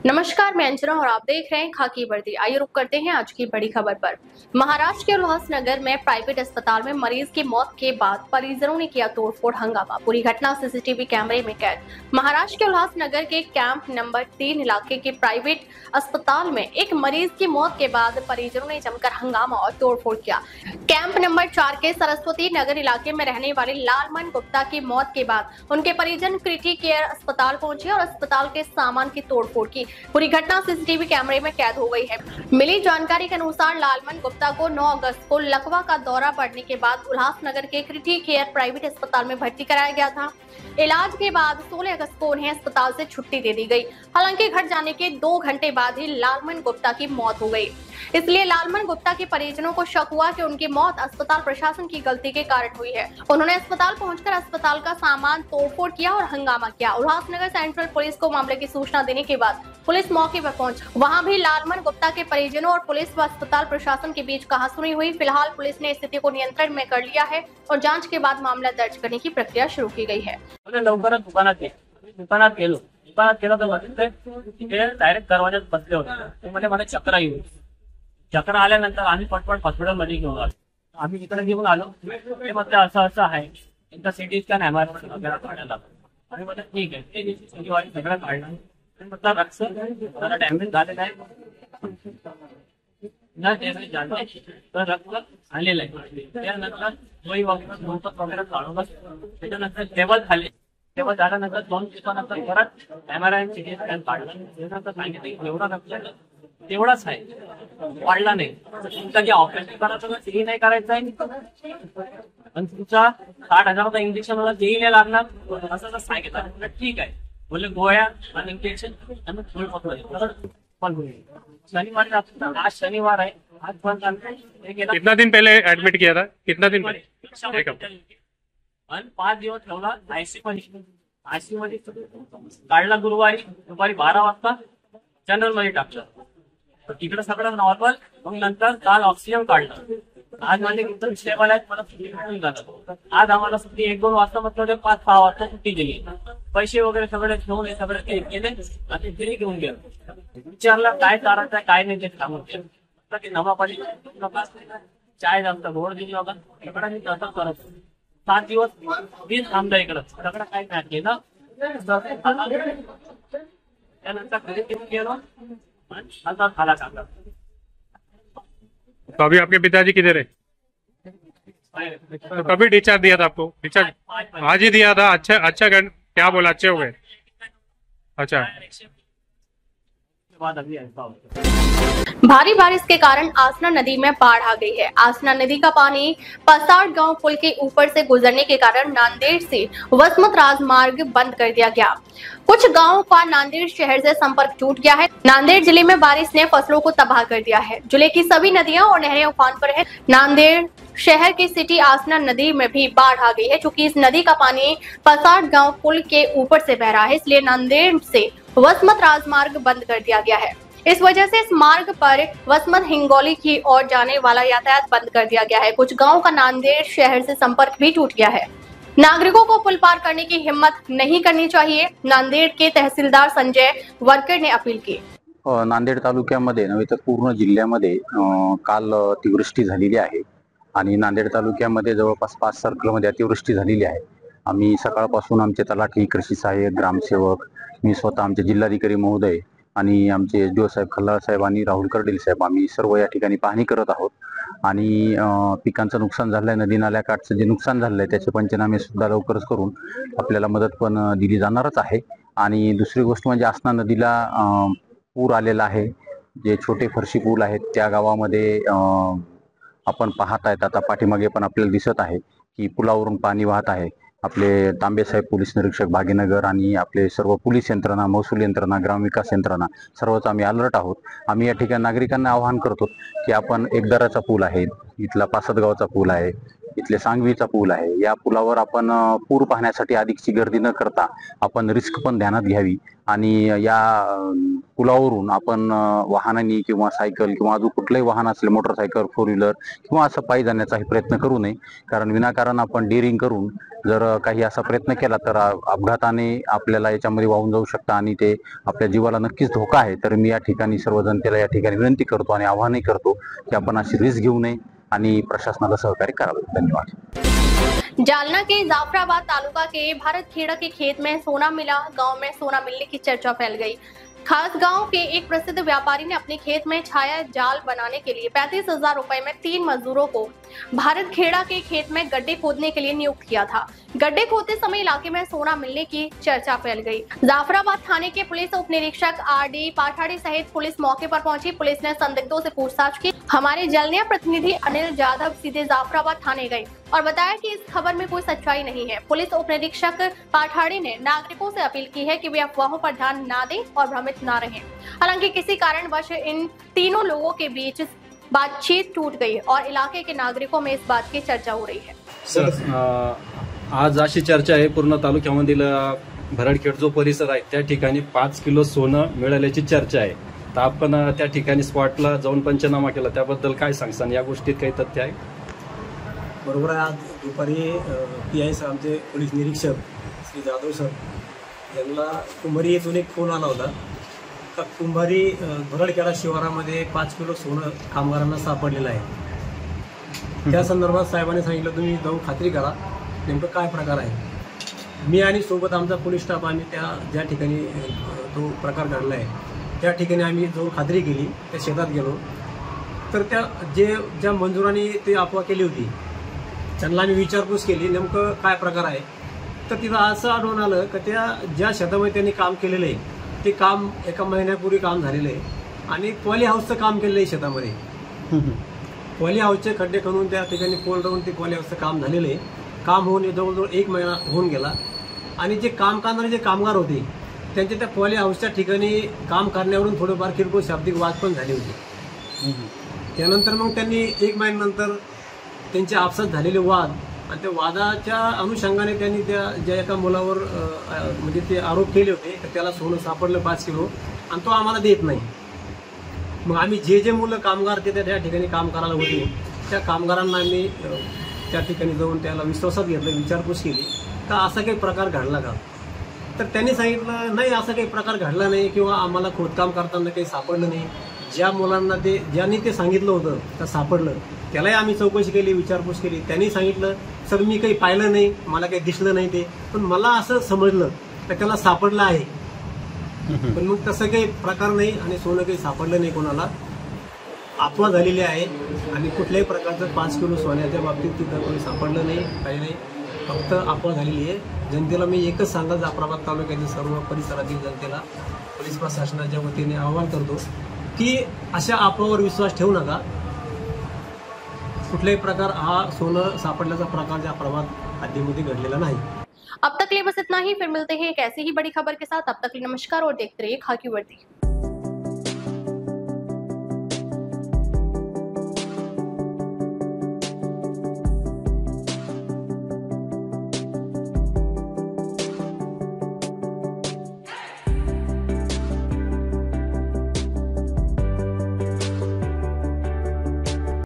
नमस्कार, मैं अंजना और आप देख रहे हैं खाकी वर्दी। आइए रुक करते हैं आज की बड़ी खबर पर। महाराष्ट्र के उल्लासनगर में प्राइवेट अस्पताल में मरीज की मौत के बाद परिजनों ने किया तोड़फोड़ हंगामा। पूरी घटना सीसीटीवी कैमरे में कैद। महाराष्ट्र के उल्लासनगर के कैंप नंबर 3 इलाके के प्राइवेट अस्पताल में एक मरीज की मौत के बाद परिजनों ने जमकर हंगामा और तोड़फोड़ किया। कैंप नंबर 4 के सरस्वती नगर इलाके में रहने वाले लालमन गुप्ता की मौत के बाद उनके परिजन क्रिटिक केयर अस्पताल पहुंचे और अस्पताल के सामान की तोड़फोड़ की। पूरी घटना सीसीटीवी कैमरे में कैद हो गई है। मिली जानकारी के अनुसार लालमन गुप्ता को 9 अगस्त को लकवा का दौरा पड़ने के बाद उल्लासनगर के क्रिटिक केयर प्राइवेट अस्पताल में भर्ती कराया गया था। इलाज के बाद 16 अगस्त को उन्हें अस्पताल से छुट्टी दे दी गई। हालांकि घट जाने के 2 घंटे बाद ही लालमन गुप्ता की मौत हो गई। इसलिए लालमन गुप्ता के परिजनों को शक हुआ कि उनकी मौत अस्पताल प्रशासन की गलती के कारण हुई है। उन्होंने अस्पताल पहुंचकर अस्पताल का सामान तोड़फोड़ किया और हंगामा किया। उल्लासनगर सेंट्रल पुलिस को मामले की सूचना देने के बाद पुलिस मौके पर पहुंची। वहां भी लालमन गुप्ता के परिजनों और पुलिस व अस्पताल प्रशासन के बीच कहासुनी हुई। फिलहाल पुलिस ने स्थिति को नियंत्रण में कर लिया है और जांच के बाद मामला दर्ज करने की प्रक्रिया शुरू की गई है। लवकरच दुकानात गेलो तर बघितलं तिथे डायरेक्ट दरवाजात बसले होते। ते मला चक्र येऊ चक्र आल्यानंतर आम्ही पटपट हॉस्पिटलमध्ये घेऊन आलो। आम्ही इकडे घेऊन आलो ते म्हटलं असं असं आहे, एकदा सिटी स्कॅन MRI वगैरे काढायला आम्ही म्हटलं ठीक आहे। ते दिवशी शनिवारी सगळं काढलं। म्हटलं रक्त जरा डॅमेज झालेलं आहे ना, ते जाणते तर रक्त आलेलं आहे। त्यानंतर वही वगैरे काढून त्याच्यानंतर टेबल खाली तेव्हा झाल्यानंतर 2 दिवसानंतर परत MRI सिटी स्कॅन काढला। त्यानंतर सांगितलं एवढा रक्त तेवढाच आहे, वाढला नाही। तुमचा जे ऑपरेशन करायचं तेही नाही करायचं आहे आणि तुमचा 60,000चा इंजेक्शन मला तेही नाही लागणार असं सांगितलं। ठीक आहे बोलले, गोळ्या आणि इंजेक्शन आणि फुल पण होईल। शनिवारी आज शनिवार आहे, आज पण कितना दिन पहले एडमिट किया था? कितना दिन पहले? आणि 5 दिवस ठेवला आयसीयू मध्ये काढला। गुरुवारी दुपारी 12 वाजता जनरल मध्ये टाकलं, तिकडे सगळं नॉर्मल। मग नंतर काल ऑक्सिजन काढलं। आज माझे एकदम स्टेबल आहेत, मला सुट्टी भेटून झालं। आज आम्हाला सुट्टी 1-2 वाजता म्हटलं 5-6 वाजता सुट्टी दिली। पैसे वगैरे सगळे घेऊन हे सगळे ते केले आणि घरी घेऊन गेलो। विचारलं काय चारायचं आहे काय नाही ते सांगून केलं की नवापाली चाय जास्त गोड दिली नका इकडे मी तसं करत 7 दिवस वीज थांबलं इकडं सगळं काय नाही केलं। त्यानंतर घरी घेऊन गेलो आता खाला टाकला। तो अभी आपके पिताजी किधर है? तो कभी डिस्चार्ज दिया था आपको? डिस्चार्ज आज ही दिया था। अच्छा क्या बोला? अच्छे हो गए? अच्छा। भारी बारिश के कारण आसना नदी में बाढ़ आ गई है। आसना नदी का पानी पसाड़ गांव पुल के ऊपर से गुजरने के कारण नांदेड़ से वसमत राजमार्ग बंद कर दिया गया। कुछ गांवों का नांदेड़ शहर से संपर्क टूट गया है। नांदेड़ जिले में बारिश ने फसलों को तबाह कर दिया है। जिले की सभी नदियां और नहरें उफान पर है। नांदेड़ शहर की सिटी आसना नदी में भी बाढ़ आ गई है। चूंकि इस नदी का पानी पसाड़ गांव पुल के ऊपर से बह रहा है, इसलिए नांदेड़ से वसमत राजमार्ग बंद कर दिया गया है। इस वजह से इस मार्ग पर वसमत हिंगोली की ओर जाने वाला यातायात बंद कर दिया गया है। कुछ गांवों का नांदेड़ शहर से संपर्क भी टूट गया है। नागरिकों को पुल पार करने की हिम्मत नहीं करनी चाहिए, नांदेड़ के तहसीलदार संजय वर्कर ने अपील की। नांदेड तालुक्यामध्ये नव्हे तर पूर्ण जिल्ह्यामध्ये काल अतिवृष्टी झालेली आहे आणि नांदेड तालुक्यामध्ये जवळपास 5 सर्कलमध्ये अतिवृष्टी झालेली आहे। आम्ही सकाळपासून आमचे तलाठी, कृषी सहाय्यक, ग्रामसेवक, मी स्वतः आमचे जिल्हाधिकारी महोदय आणि आमचे SDO साहेब, खल्लाळ साहेब आणि राहुल कर्डिल साहेब आम्ही सर्व या ठिकाणी पाहणी करत आहोत आणि पिकांचं नुकसान झालंय, नदी नाल्या काठचं जे नुकसान झालंय त्याचे पंचनामे सुद्धा लवकरच करून आपल्याला मदत पण दिली जाणारच आहे। आणि दुसरी गोष्ट म्हणजे आसना नदीला पूर आलेला आहे। जे छोटे फरशी पूल आहेत त्या गावामध्ये आपण पाहत आहेत, आता पाठीमागे पण आपल्याला दिसत आहे की पुलावरून पाणी वाहत आहे। आपले तांबे साहेब पोलीस निरीक्षक भाग्यनगर आणि आपले सर्व पोलीस यंत्रणा, महसूल यंत्रणा, ग्रामविकास यंत्रणा सर्वच आम्ही अलर्ट आहोत। आम्ही या ठिकाणी नागरिकांना आवाहन करतो की आपण एकदराचा पूल आहे, इथला पासदगावचा पूल आहे, इथले सांगवीचा पूल आहे, या पुलावर आपण पूर पाहण्यासाठी अधिकची गर्दी न करता आपण रिस्क पण ध्यानात घ्यावी आणि या पुलावरून आपण वाहनांनी किंवा सायकल किंवा अजून कुठलंही वाहन असले, मोटरसायकल, फोर व्हीलर किंवा असं पायी जाण्याचाही प्रयत्न करू नये. कारण विनाकारण आपण डेअरिंग करून जर काही असा प्रयत्न केला तर अपघाताने आपल्याला याच्यामध्ये वाहून जाऊ शकतं आणि ते आपल्या जीवाला नक्कीच धोका आहे. तर मी या ठिकाणी सर्व जनतेला या ठिकाणी विनंती करतो आणि आवाहनही करतो की आपण अशी रिस्क घेऊ नये आणि प्रशासनाला सहकार्य करावे. धन्यवाद. जालना के जाफराबाद तालुका के भारतखेड़ा के खेत में सोना मिला। गांव में सोना मिलने की चर्चा फैल गई। खास गांव के एक प्रसिद्ध व्यापारी ने अपने खेत में छाया जाल बनाने के लिए 35,000 रुपए में 3 मजदूरों को भारतखेड़ा के खेत में गड्ढे खोदने के लिए नियुक्त किया था। गड्ढे खोदते समय इलाके में सोना मिलने की चर्चा फैल गई। जाफराबाद थाने के पुलिस उप निरीक्षक आर.डी. पाठाड़ी सहित पुलिस मौके पर पहुंची। पुलिस ने संदिग्धों से पूछताछ की। हमारे जलनिया प्रतिनिधि अनिल जाधव सीधे जाफराबाद थाने गए और बताया कि इस खबर में कोई सच्चाई नहीं है। पुलिस उप निरीक्षक पाठाड़ी ने नागरिकों से अपील की है कि वे अफवाहों पर ध्यान न दें और भ्रमित न रहें। हालांकि किसी कारणवश इन तीनों लोगों के बीच बातचीत टूट गई और इलाके के नागरिकों में इस बात की चर्चा हो रही है। सर, आज अशी चर्चा आहे पूर्ण तालुक्यामधील भरडखेड जो परिसर आहे त्या ठिकाणी 5 किलो सोनं मिळाल्याची चर्चा आहे. तर आपण त्या ठिकाणी स्पॉटला जाऊन पंचनामा केला, त्याबद्दल काय सांगसान? या गोष्टीत काही तथ्य आहे? बरोबर आहे. आज दुपारी PI सर, आमचे पोलीस निरीक्षक श्री जाधव सर यांना कुंभारी येथून एक फोन आला होता का कुंभारी भरडखेडा शिवारामध्ये 5 किलो सोनं कामगारांना सापडलेलं आहे. त्या संदर्भात साहेबांनी सांगितलं तुम्ही जाऊन खात्री करा नेमकं काय प्रकार आहे. मी आणि सोबत आमचा पोलीस स्टाफ आम्ही ज्या ठिकाणी तो प्रकार घडला आहे त्या ठिकाणी आम्ही जाऊन खात्री केली. त्या शेतात गेलो तर ज्या मंजुरांनी ते अफवा केली होती त्यांना आम्ही विचारपूस केली नेमकं काय प्रकार आहे. तर तिथं असं आढळून आलं की ज्या शेतामध्ये त्यांनी काम केलेलं आहे ते काम 1 महिन्यापूर्वी काम झालेलं आहे आणि पॉली हाऊसचं काम केलेलं आहे शेतामध्ये. पॉली हाऊसचे खड्डे खणून त्या ठिकाणी पोल राहून ते पॉली हाऊसचं काम झालेलं आहे. काम होऊन जवळजवळ 1 महिना होऊन गेला आणि जे काम करणारे जे कामगार होते त्यांच्या त्या पॉली हाऊसच्या ठिकाणी काम करण्यावरून थोडंफार किरकोळ शाब्दिक वाद पण झाले होते. त्यानंतर मग त्यांनी 1 महिन्यानंतर त्यांचे आपसात झालेले वाद आणि त्या वादाच्या अनुषंगाने त्यांनी ज्या एका मुलावर म्हणजे ते आरोप केले होते तर त्याला सोनं सापडलं 5 किलो आणि तो आम्हाला देत नाही. मग आम्ही जे मुलं कामगार ते त्या ठिकाणी काम करायला होते त्या कामगारांना आम्ही त्या ठिकाणी जाऊन त्याला विश्वासात घेतलं, विचारपूस केली का असा काही प्रकार घडला का. तर त्यांनी सांगितलं नाही असा काही प्रकार घडला नाही किंवा आम्हाला खोदकाम करताना काही सापडलं नाही. ज्या मुलांना ज्यांनी ते सांगितलं होतं तर सापडलं त्यालाही आम्ही चौकशी केली, विचारपूस केली. त्यांनी सांगितलं सर मी काही पाहिलं नाही, मला काही दिसलं नाही ते, पण मला असं समजलं तर त्याला सापडलं आहे. पण मग तसं काही प्रकार नाही आणि सोनं काही सापडलं नाही कोणाला. अफवा झालेली आहे आणि कुठल्याही प्रकारचं 5 किलो सोन्याच्या बाबतीत तिथं कोणी सापडलं नाही, काही नाही, फक्त अफवा झालेली आहे. जनतेला मी एकच सांगा, जाफराबाद तालुक्यातील सर्व परिसरातील जनतेला पोलीस प्रशासनाच्या वतीने आवाहन करतो की अशा अफवावर विश्वास ठेवू नका. कुठल्याही प्रकार हा सोनं सापडल्याचा प्रकार ज्या प्रभात हद्दीमध्ये घडलेला नाही. अब तक लिए बस इतना ही। फिर मिलते हैं एक ऐसी ही बड़ी खबर के साथ। अब तक लिए नमस्कार और देखते रहिए खाकी वर्दी।